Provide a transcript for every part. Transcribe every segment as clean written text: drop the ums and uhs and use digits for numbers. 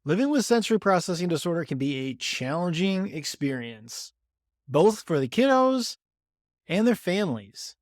Living with sensory processing disorder can be a challenging experience, both for the kiddos and their families.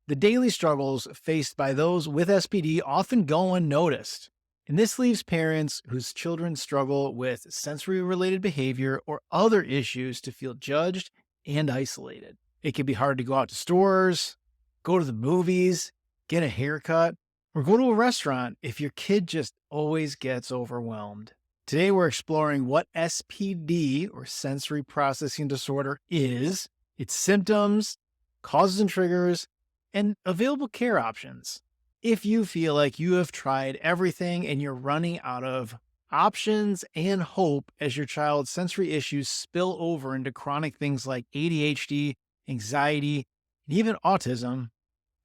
The daily struggles faced by those with SPD often go unnoticed. And this leaves parents whose children struggle with sensory related behavior or other issues to feel judged and isolated. It can be hard to go out to stores, go to the movies, get a haircut, or go to a restaurant if your kid just always gets overwhelmed. Today, we're exploring what SPD or sensory processing disorder is, its symptoms, causes and triggers, and available care options. If you feel like you have tried everything and you're running out of options and hope as your child's sensory issues spill over into chronic things like ADHD, anxiety, and even autism,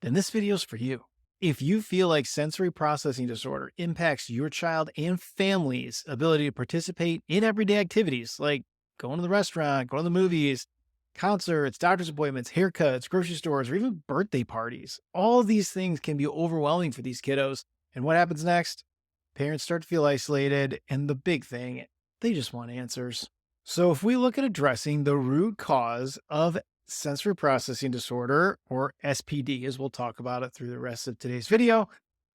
then this video is for you. If you feel like sensory processing disorder impacts your child and family's ability to participate in everyday activities like going to the restaurant, going to the movies, concerts, doctor's appointments, haircuts, grocery stores, or even birthday parties, all of these things can be overwhelming for these kiddos. And what happens next? Parents start to feel isolated, and the big thing, they just want answers. So if we look at addressing the root cause of sensory processing disorder, or SPD, as we'll talk about it through the rest of today's video,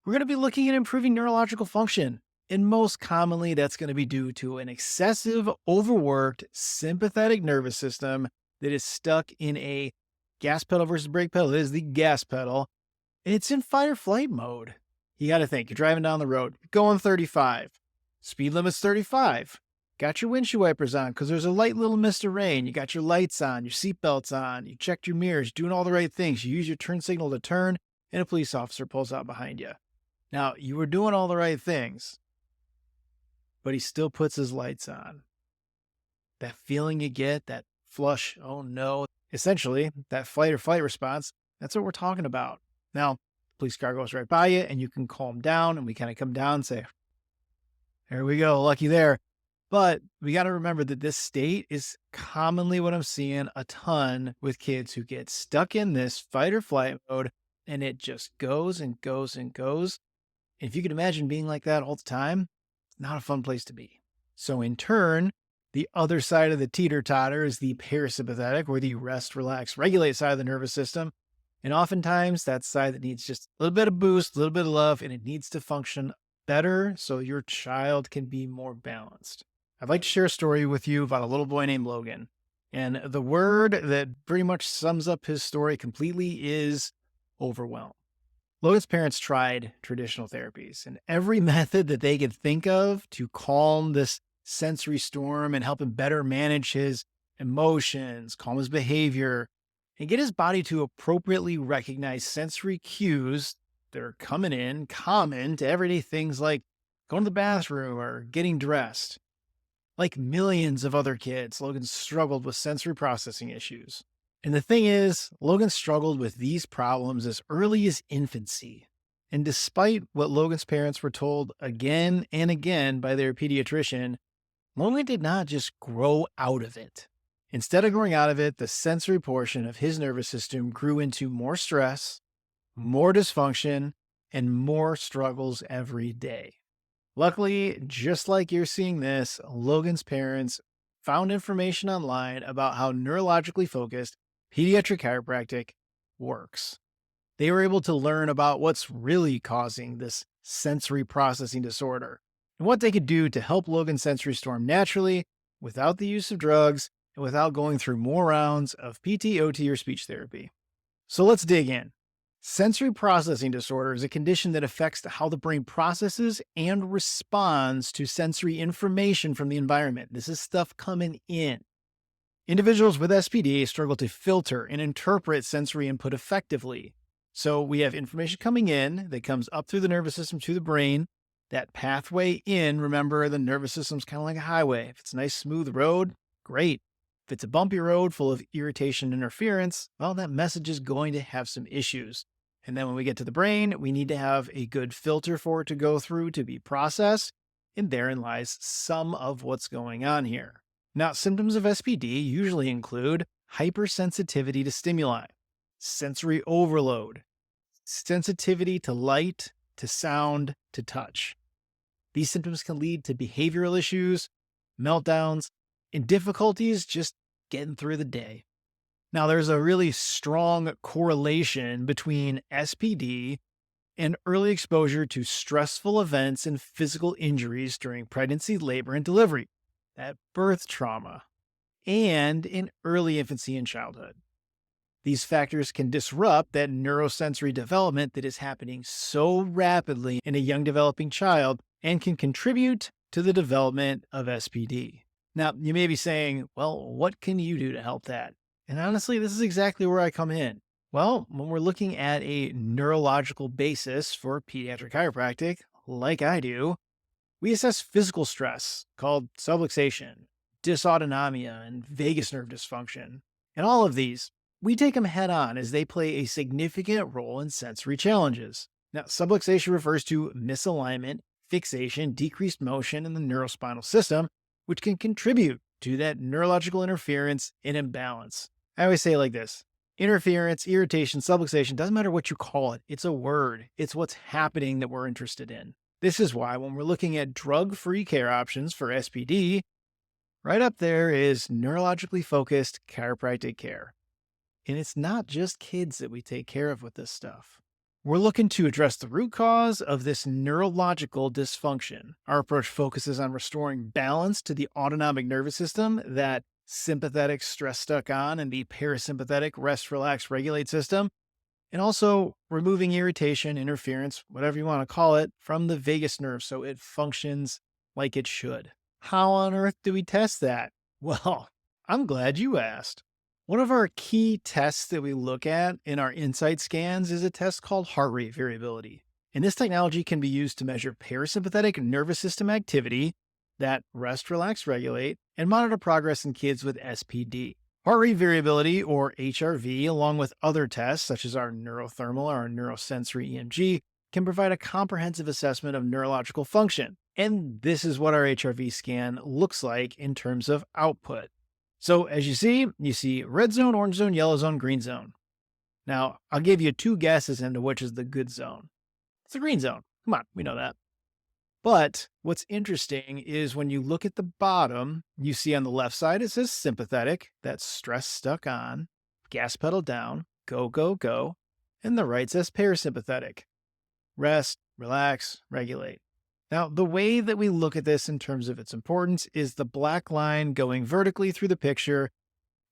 we're going to be looking at improving neurological function. And most commonly, that's going to be due to an excessive, overworked sympathetic nervous system that is stuck in a gas pedal versus brake pedal. It is the gas pedal, and it's in fight or flight mode. You got to think, you're driving down the road, going 35, speed limit's 35. Got your windshield wipers on because there's a light little mist of rain. You got your lights on, your seatbelts on, you checked your mirrors, doing all the right things. You use your turn signal to turn, and a police officer pulls out behind you. Now, you were doing all the right things, but he still puts his lights on. That feeling you get, that flush, oh no, essentially, that fight or flight response, that's what we're talking about. Now, the police car goes right by you, and you can calm down, and we kind of come down and say, there we go, lucky there. But we got to remember that this state is commonly what I'm seeing a ton with kids who get stuck in this fight or flight mode, and it just goes and goes and goes. And if you can imagine being like that all the time, it's not a fun place to be. So in turn, the other side of the teeter-totter is the parasympathetic, or the rest, relax, regulate side of the nervous system. And oftentimes that's the side that needs just a little bit of boost, a little bit of love, and it needs to function better so your child can be more balanced. I'd like to share a story with you about a little boy named Logan. And the word that pretty much sums up his story completely is overwhelm. Logan's parents tried traditional therapies and every method that they could think of to calm this sensory storm and help him better manage his emotions, calm his behavior, and get his body to appropriately recognize sensory cues that are coming in common to everyday things like going to the bathroom or getting dressed. Like millions of other kids, Logan struggled with sensory processing issues. And the thing is, Logan struggled with these problems as early as infancy. And despite what Logan's parents were told again and again by their pediatrician, Logan did not just grow out of it. Instead of growing out of it, the sensory portion of his nervous system grew into more stress, more dysfunction, and more struggles every day. Luckily, just like you're seeing this, Logan's parents found information online about how neurologically focused pediatric chiropractic works. They were able to learn about what's really causing this sensory processing disorder and what they could do to help Logan's sensory storm naturally without the use of drugs and without going through more rounds of PT, OT, or speech therapy. So let's dig in. Sensory processing disorder is a condition that affects how the brain processes and responds to sensory information from the environment. This is stuff coming in. Individuals with SPD struggle to filter and interpret sensory input effectively. So we have information coming in that comes up through the nervous system to the brain. That pathway in, remember, the nervous system's kind of like a highway. If it's a nice smooth road, great. If it's a bumpy road full of irritation and interference, well, that message is going to have some issues. And then when we get to the brain, we need to have a good filter for it to go through to be processed. And therein lies some of what's going on here. Now, symptoms of SPD usually include hypersensitivity to stimuli, sensory overload, sensitivity to light, to sound, to touch. These symptoms can lead to behavioral issues, meltdowns, and difficulties just getting through the day. Now, there's a really strong correlation between SPD and early exposure to stressful events and physical injuries during pregnancy, labor, and delivery, that birth trauma, and in early infancy and childhood. These factors can disrupt that neurosensory development that is happening so rapidly in a young developing child and can contribute to the development of SPD. Now, you may be saying, well, what can you do to help that? And honestly, this is exactly where I come in. Well, when we're looking at a neurological basis for pediatric chiropractic, like I do, we assess physical stress called subluxation, dysautonomia, and vagus nerve dysfunction. And all of these, we take them head on as they play a significant role in sensory challenges. Now, subluxation refers to misalignment, fixation, decreased motion in the neurospinal system, which can contribute to that neurological interference and imbalance. I always say it like this: interference, irritation, subluxation, doesn't matter what you call it. It's a word. It's what's happening that we're interested in. This is why when we're looking at drug-free care options for SPD, right up there is neurologically focused chiropractic care. And it's not just kids that we take care of with this stuff. We're looking to address the root cause of this neurological dysfunction. Our approach focuses on restoring balance to the autonomic nervous system, that sympathetic stress stuck on, and the parasympathetic rest, relax, regulate system, and also removing irritation, interference, whatever you want to call it, from the vagus nerve so it functions like it should. How on earth do we test that? Well, I'm glad you asked. One of our key tests that we look at in our insight scans is a test called heart rate variability. And this technology can be used to measure parasympathetic nervous system activity, that rest, relax, regulate, and monitor progress in kids with SPD. Heart rate variability, or HRV, along with other tests such as our neurothermal or our neurosensory EMG, can provide a comprehensive assessment of neurological function. And this is what our HRV scan looks like in terms of output. So as you see red zone, orange zone, yellow zone, green zone. Now, I'll give you 2 guesses into which is the good zone. It's the green zone. Come on, we know that. But what's interesting is when you look at the bottom, you see on the left side it says sympathetic, that's stress stuck on, gas pedal down, go, go, go. And the right says parasympathetic, rest, relax, regulate. Now, the way that we look at this in terms of its importance is the black line going vertically through the picture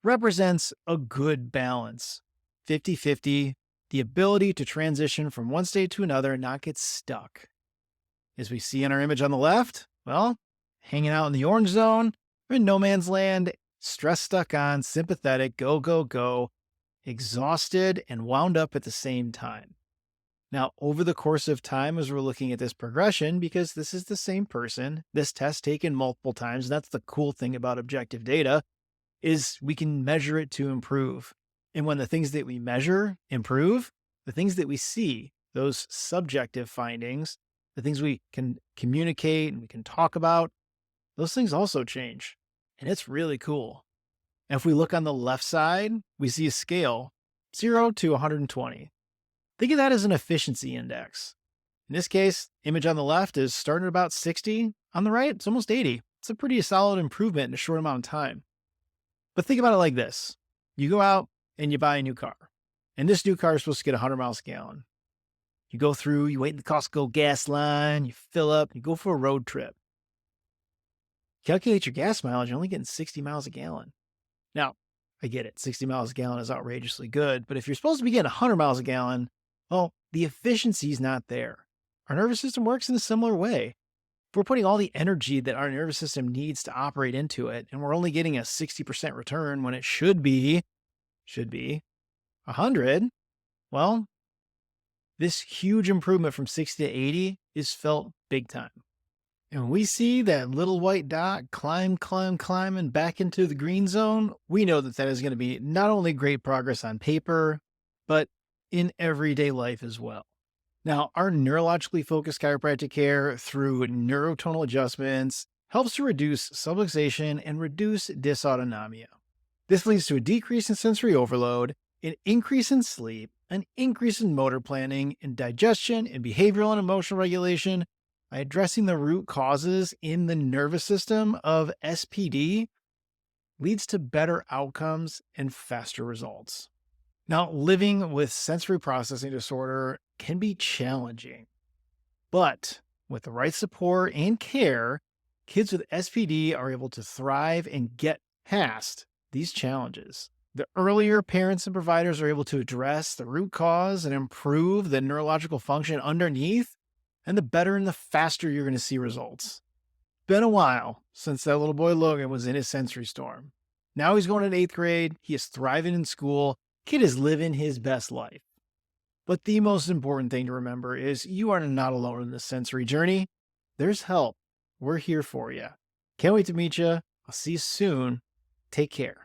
represents a good balance. 50-50, the ability to transition from one state to another and not get stuck. As we see in our image on the left, well, hanging out in the orange zone, we're in no man's land, stress stuck on, sympathetic, go, go, go, exhausted and wound up at the same time. Now, over the course of time, as we're looking at this progression, because this is the same person, this test taken multiple times, and that's the cool thing about objective data, is we can measure it to improve. And when the things that we measure improve, the things that we see, those subjective findings, the things we can communicate and we can talk about, those things also change. And it's really cool. And if we look on the left side, we see a scale, 0 to 120. Think of that as an efficiency index. In this case, image on the left is starting at about 60. On the right, it's almost 80. It's a pretty solid improvement in a short amount of time. But think about it like this. You go out and you buy a new car. And this new car is supposed to get 100 miles a gallon. You go through, you wait in the Costco gas line, you fill up, you go for a road trip. Calculate your gas mileage, you're only getting 60 miles a gallon. Now, I get it, 60 miles a gallon is outrageously good, but if you're supposed to be getting 100 miles a gallon, well, the efficiency is not there. Our nervous system works in a similar way. If we're putting all the energy that our nervous system needs to operate into it, and we're only getting a 60% return when it should be 100, well, this huge improvement from 60 to 80 is felt big time. And when we see that little white dot climbing back into the green zone, we know that that is going to be not only great progress on paper, but in everyday life as well. Now, our neurologically focused chiropractic care through neurotonal adjustments helps to reduce subluxation and reduce dysautonomia. This leads to a decrease in sensory overload, an increase in sleep, an increase in motor planning, in digestion, in behavioral and emotional regulation, by addressing the root causes in the nervous system of SPD leads to better outcomes and faster results. Now, living with sensory processing disorder can be challenging, but with the right support and care, kids with SPD are able to thrive and get past these challenges. The earlier parents and providers are able to address the root cause and improve the neurological function underneath, and the better and the faster you're going to see results. Been a while since that little boy Logan was in his sensory storm. Now he's going in 8th grade. He is thriving in school. Kid is living his best life. But the most important thing to remember is you are not alone in this sensory journey. There's help. We're here for you. Can't wait to meet you. I'll see you soon. Take care.